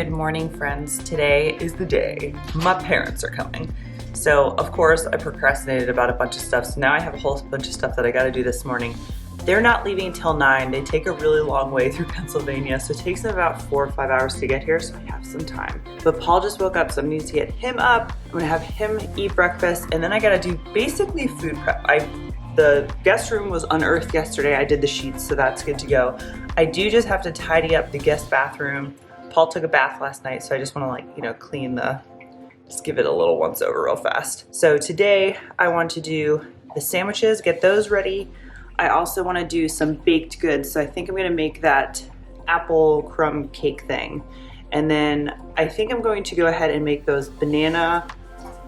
Good morning, friends. Today is the day. My parents are coming. So, of course, I procrastinated about a bunch of stuff. So now I have a whole bunch of stuff that I gotta do this morning. They're not leaving until 9. They take a really long way through Pennsylvania. So it takes them about 4 or 5 hours to get here. So I have some time. But Paul just woke up, so I need to get him up. I'm gonna have him eat breakfast. And then I gotta do basically food prep. The guest room was unearthed yesterday. I did the sheets, so that's good to go. I do just have to tidy up the guest bathroom. Paul took a bath last night, so I just wanna clean just give it a little once over real fast. So today I want to do the sandwiches, get those ready. I also wanna do some baked goods. So I think I'm gonna make that apple crumb cake thing. And then I think I'm going to go ahead and make those banana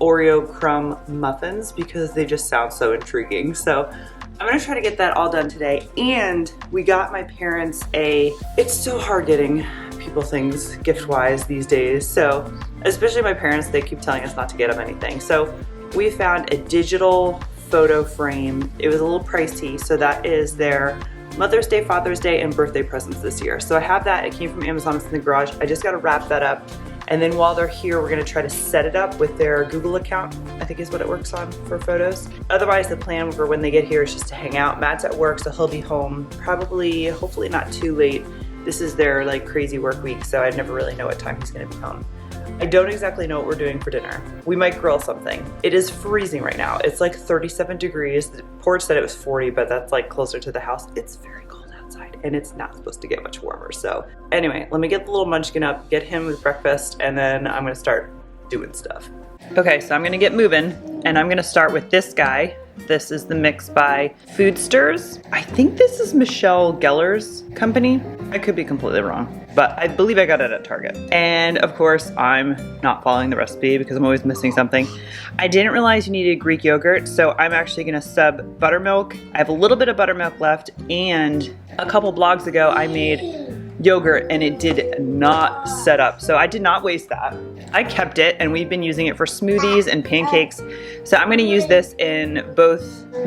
Oreo crumb muffins because they just sound so intriguing. So I'm gonna try to get that all done today. And we got my parents it's so hard getting people things gift-wise these days. So especially my parents, they keep telling us not to get them anything. So we found a digital photo frame. It was a little pricey. So that is their Mother's Day, Father's Day, and birthday presents this year. So I have that, it came from Amazon, it's in the garage. I just gotta wrap that up. And then while they're here, we're gonna try to set it up with their Google account, I think is what it works on for photos. Otherwise, the plan for when they get here is just to hang out. Matt's at work, so he'll be home probably, hopefully not too late. This is their crazy work week, so I never really know what time he's gonna be home. I don't exactly know what we're doing for dinner. We might grill something. It is freezing right now. It's 37 degrees. The porch said it was 40, but that's closer to the house. It's very cold outside and it's not supposed to get much warmer. So anyway, let me get the little munchkin up, get him with breakfast, and then I'm gonna start doing stuff. Okay, so I'm gonna get moving and I'm gonna start with this guy. This is the mix by Foodsters. I think this is Michelle Gellar's company. I could be completely wrong, but I believe I got it at Target. And of course, I'm not following the recipe because I'm always missing something. I didn't realize you needed Greek yogurt, so I'm actually gonna sub buttermilk. I have a little bit of buttermilk left, and a couple blogs ago, I made yogurt and it did not set up. So I did not waste that. I kept it and we've been using it for smoothies and pancakes. So I'm gonna use this in both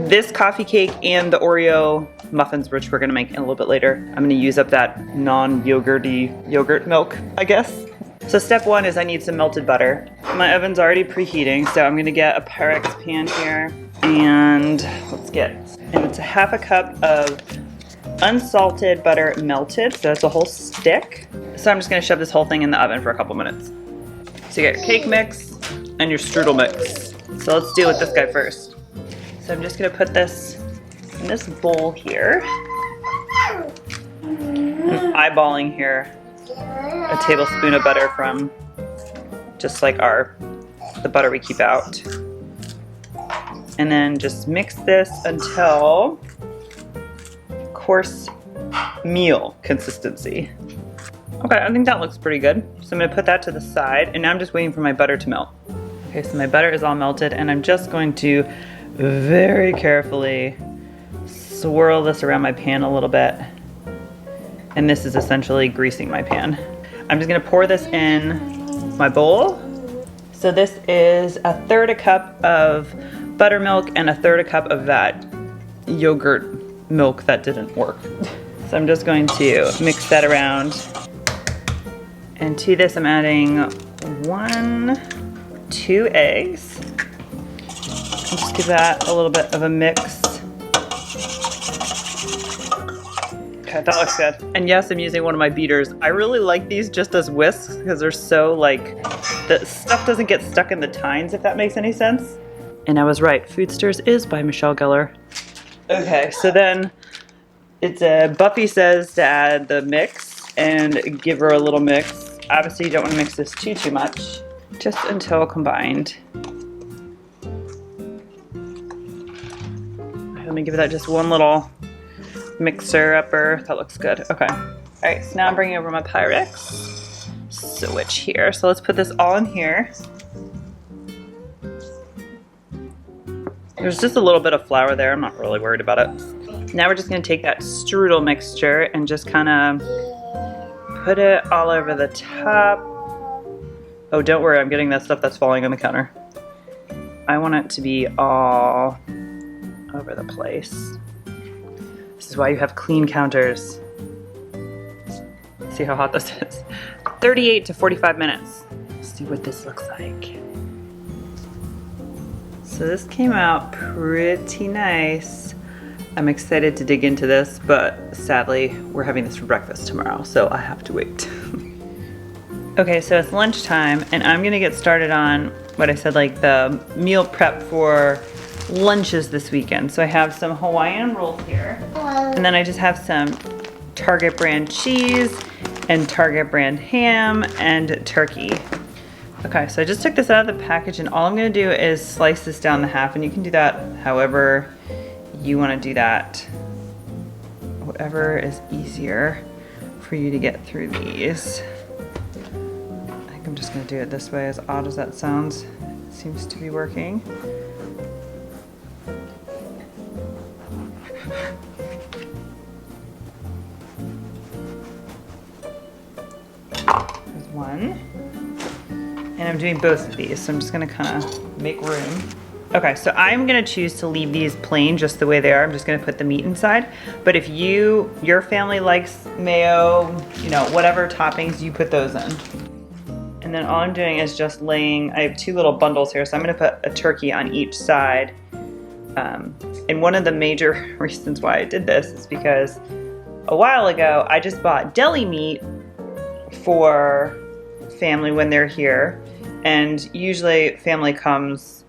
this coffee cake and the Oreo muffins, which we're gonna make in a little bit later. I'm gonna use up that non-yogurty yogurt milk, I guess. So step one is I need some melted butter. My oven's already preheating, so I'm gonna get a Pyrex pan here and it's a half a cup of unsalted butter melted, so that's a whole stick. So I'm just gonna shove this whole thing in the oven for a couple minutes. So you got your cake mix and your strudel mix. So let's deal with this guy first. So I'm just gonna put this in this bowl here. I'm eyeballing here a tablespoon of butter from just the butter we keep out. And then just mix this until coarse meal consistency. Okay, I think that looks pretty good. So I'm gonna put that to the side, and now I'm just waiting for my butter to melt. Okay, so my butter is all melted, and I'm just going to very carefully swirl this around my pan a little bit. And this is essentially greasing my pan. I'm just gonna pour this in my bowl. So this is 1/3 cup of buttermilk and 1/3 cup of that yogurt milk that didn't work. So I'm just going to mix that around. And to this I'm adding 2 eggs. And just give that a little bit of a mix. Okay, that looks good. And yes, I'm using one of my beaters. I really like these just as whisks because they're so the stuff doesn't get stuck in the tines, if that makes any sense. And I was right, Foodsters is by Michelle Gellar. Okay, so then Buffy says to add the mix and give her a little mix. Obviously you don't want to mix this too much, just until combined. Let me give that just one little mixer upper. That looks good. Okay. All right, so now I'm bringing over my Pyrex switch here. So let's put this all in here. There's just a little bit of flour there. I'm not really worried about it. Now we're just gonna take that strudel mixture and just kind of put it all over the top. Oh, don't worry, I'm getting that stuff that's falling on the counter. I want it to be all over the place. This is why you have clean counters. See how hot this is? 38 to 45 minutes. Let's see what this looks like. So this came out pretty nice. I'm excited to dig into this, but sadly, we're having this for breakfast tomorrow, so I have to wait. Okay, so it's lunchtime, and I'm gonna get started on what I said, like the meal prep for lunches this weekend. So I have some Hawaiian rolls here, and then I just have some Target brand cheese and Target brand ham and turkey. Okay, so I just took this out of the package, and all I'm gonna do is slice this down the half, and you can do that however you wanna do that. Whatever is easier for you to get through these. I think I'm just gonna do it this way, as odd as that sounds. It seems to be working. There's one. And I'm doing both of these, so I'm just gonna kind of make room. Okay, so I'm gonna choose to leave these plain just the way they are. I'm just gonna put the meat inside. But if your family likes mayo, you know, whatever toppings, you put those in. And then all I'm doing is just laying, I have two little bundles here, so I'm gonna put a turkey on each side. And one of the major reasons why I did this is because a while ago, I just bought deli meat for family when they're here. And usually family comes,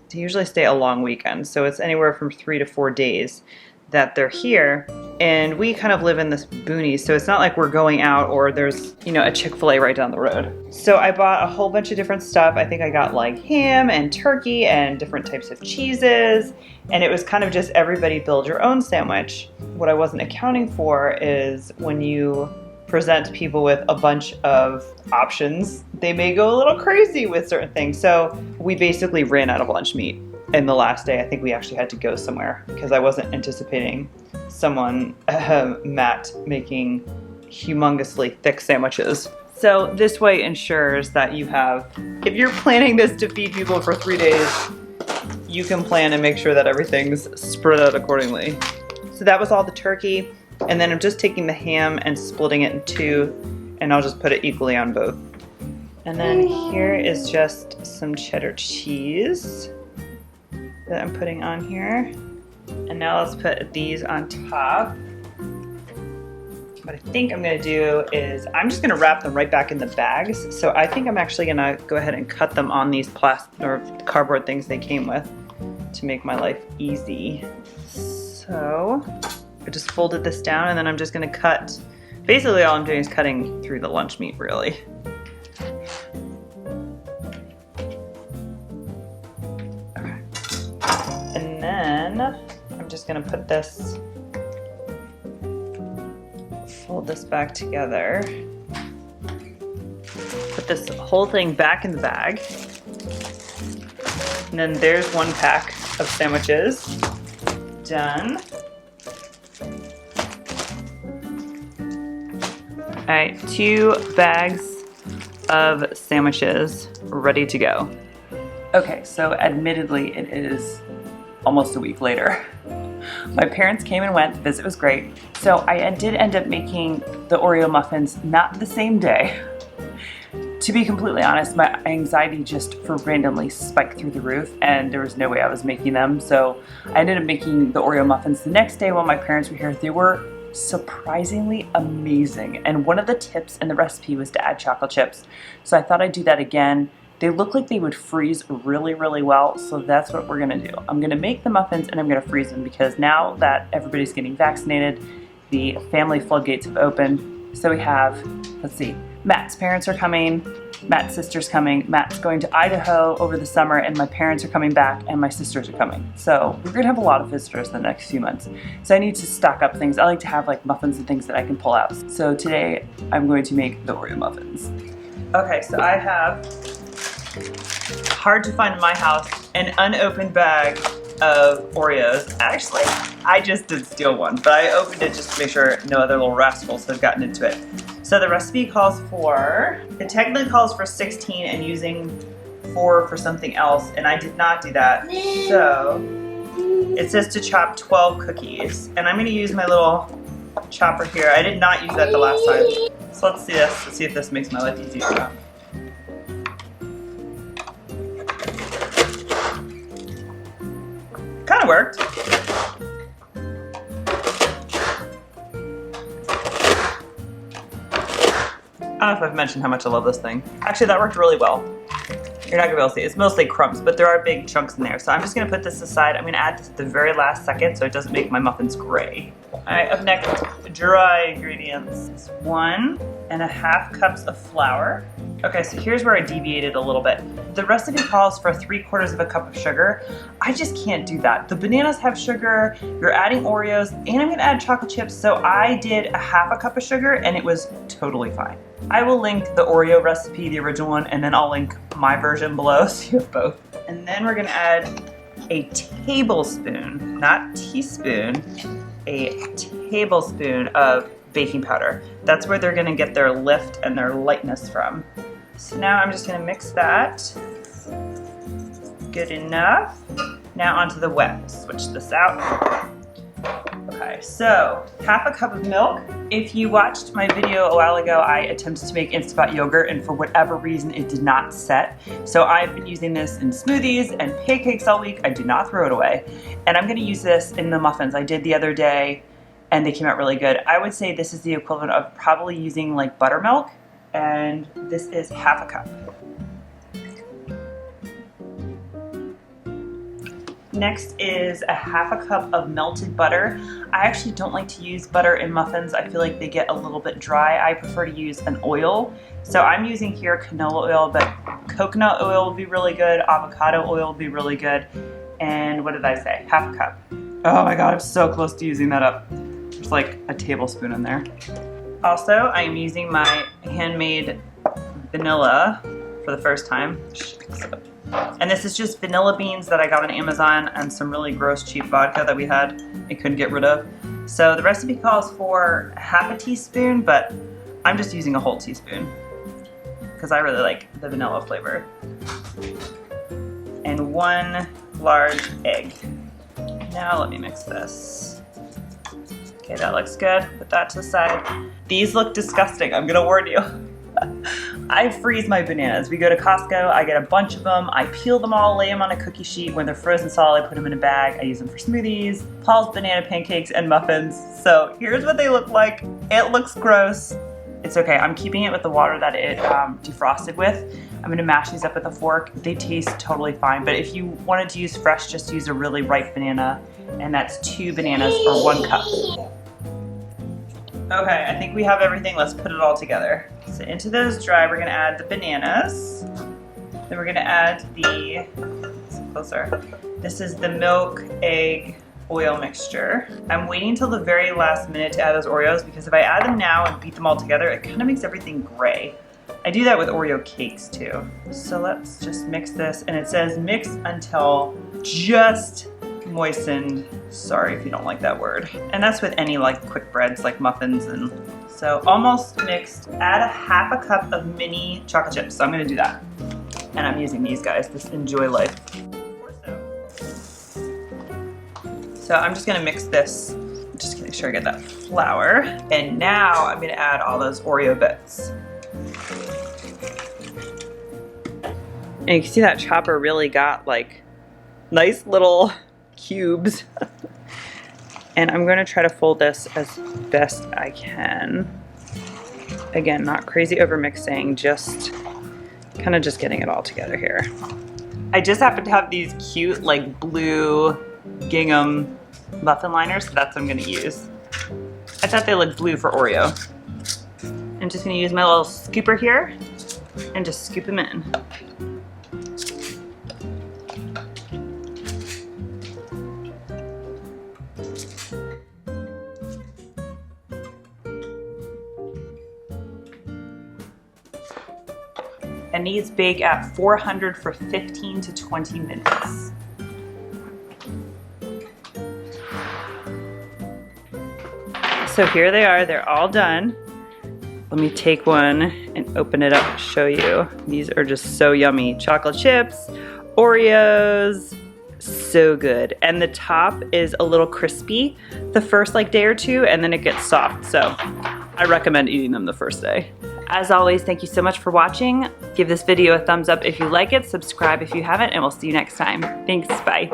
they usually stay a long weekend. So it's anywhere from 3 to 4 days that they're here. And we kind of live in this boonies, so it's not like we're going out or there's, you know, a Chick-fil-A right down the road. So I bought a whole bunch of different stuff. I think I got like ham and turkey and different types of cheeses. And it was kind of just everybody build your own sandwich. What I wasn't accounting for is when you present people with a bunch of options, they may go a little crazy with certain things. So we basically ran out of lunch meat. And the last day, I think we actually had to go somewhere because I wasn't anticipating someone, Matt, making humongously thick sandwiches. So this way ensures that you have, if you're planning this to feed people for 3 days, you can plan and make sure that everything's spread out accordingly. So that was all the turkey. And then I'm just taking the ham and splitting it in two, and I'll just put it equally on both. And then here is just some cheddar cheese that I'm putting on here. And now let's put these on top. What I think I'm gonna do is I'm just gonna wrap them right back in the bags. So I think I'm actually gonna go ahead and cut them on these plastic or cardboard things they came with to make my life easy. So I just folded this down, and then I'm just gonna cut. Basically all I'm doing is cutting through the lunch meat, really. Okay. And then I'm just gonna put this, fold this back together, put this whole thing back in the bag. And then there's one pack of sandwiches. Done. All right, 2 bags of sandwiches ready to go. Okay, so admittedly, it is almost a week later. My parents came and went, the visit was great. So I did end up making the Oreo muffins not the same day. To be completely honest, my anxiety just for randomly spiked through the roof, and there was no way I was making them. So I ended up making the Oreo muffins the next day while my parents were here. They were surprisingly amazing, and one of the tips in the recipe was to add chocolate chips, so I thought I'd do that again. They look like they would freeze really, really well, so that's what we're gonna do. I'm gonna make the muffins and I'm gonna freeze them because now that everybody's getting vaccinated, the family floodgates have opened. So we have, let's see, Matt's parents are coming, Matt's sister's coming, Matt's going to Idaho over the summer, and my parents are coming back, and my sisters are coming. So we're gonna have a lot of visitors the next few months. So I need to stock up things. I like to have like muffins and things that I can pull out. So today I'm going to make the Oreo muffins. Okay, so I have, hard to find in my house, an unopened bag of Oreos. Actually, I just did steal one, but I opened it just to make sure no other little rascals have gotten into it. So the recipe calls for, it technically calls for 16 and using 4 for something else, and I did not do that. So it says to chop 12 cookies, and I'm gonna use my little chopper here. I did not use that the last time. So let's see this, to see if this makes my life easier or not. Kind of worked. I don't know if I've mentioned how much I love this thing. Actually, that worked really well. You're not gonna be able to see it. It's mostly crumbs, but there are big chunks in there. So I'm just gonna put this aside. I'm gonna add this at the very last second so it doesn't make my muffins gray. All right, up next, dry ingredients. It's 1.5 cups of flour. Okay, so here's where I deviated a little bit. The recipe calls for 3/4 cup of sugar. I just can't do that. The bananas have sugar, you're adding Oreos, and I'm gonna add chocolate chips, so I did 1/2 cup of sugar and it was totally fine. I will link the Oreo recipe, the original one, and then I'll link my version below so you have both. And then we're gonna add a tablespoon, not teaspoon, a tablespoon of baking powder. That's where they're gonna get their lift and their lightness from. So now I'm just gonna mix that. Good enough. Now onto the wet. Switch this out. Okay, so 1/2 cup of milk. If you watched my video a while ago, I attempted to make Instapot yogurt and for whatever reason it did not set. So I've been using this in smoothies and pancakes all week. I do not throw it away. And I'm gonna use this in the muffins I did the other day and they came out really good. I would say this is the equivalent of probably using like buttermilk, and this is 1/2 cup. Next is 1/2 cup of melted butter. I actually don't like to use butter in muffins. I feel like they get a little bit dry. I prefer to use an oil. So I'm using here canola oil, but coconut oil would be really good. Avocado oil would be really good. And what did I say? 1/2 cup. Oh my God, I'm so close to using that up. There's like a tablespoon in there. Also, I'm using my handmade vanilla for the first time. And this is just vanilla beans that I got on Amazon and some really gross cheap vodka that we had and couldn't get rid of. So the recipe calls for 1/2 teaspoon, but I'm just using a whole teaspoon because I really like the vanilla flavor. And 1 large egg. Now let me mix this. Okay, that looks good. Put that to the side. These look disgusting, I'm gonna warn you. I freeze my bananas. We go to Costco, I get a bunch of them, I peel them all, lay them on a cookie sheet. When they're frozen solid, I put them in a bag. I use them for smoothies, Paul's banana pancakes, and muffins. So here's what they look like. It looks gross. It's okay, I'm keeping it with the water that it defrosted with. I'm gonna mash these up with a fork. They taste totally fine, but if you wanted to use fresh, just use a really ripe banana, and that's 2 bananas for 1 cup. Okay, I think we have everything. Let's put it all together. So into those dry, we're gonna add the bananas. Then we're gonna add the, closer. This is the milk, egg, oil mixture. I'm waiting until the very last minute to add those Oreos because if I add them now and beat them all together, it kind of makes everything gray. I do that with Oreo cakes too. So let's just mix this, and it says mix until just moistened. Sorry if you don't like that word. And that's with any like quick breads like muffins. And so almost mixed. Add 1/2 cup of mini chocolate chips. So I'm gonna do that. And I'm using these guys, this Enjoy Life. So I'm just gonna mix this, just to make sure I get that flour. And now I'm gonna add all those Oreo bits. And you can see that chopper really got like nice little cubes. And I'm gonna try to fold this as best I can. Again, not crazy over mixing, just kind of just getting it all together here. I just happen to have these cute like blue gingham muffin liners, so that's what I'm gonna use. I thought they looked blue for Oreo. I'm just gonna use my little scooper here and just scoop them in. And these bake at 400 for 15 to 20 minutes. So here they are, they're all done. Let me take one and open it up and show you. These are just so yummy. Chocolate chips, Oreos, so good. And the top is a little crispy the first like day or two, and then it gets soft. So I recommend eating them the first day. As always, thank you so much for watching. Give this video a thumbs up if you like it, subscribe if you haven't, and we'll see you next time. Thanks, bye.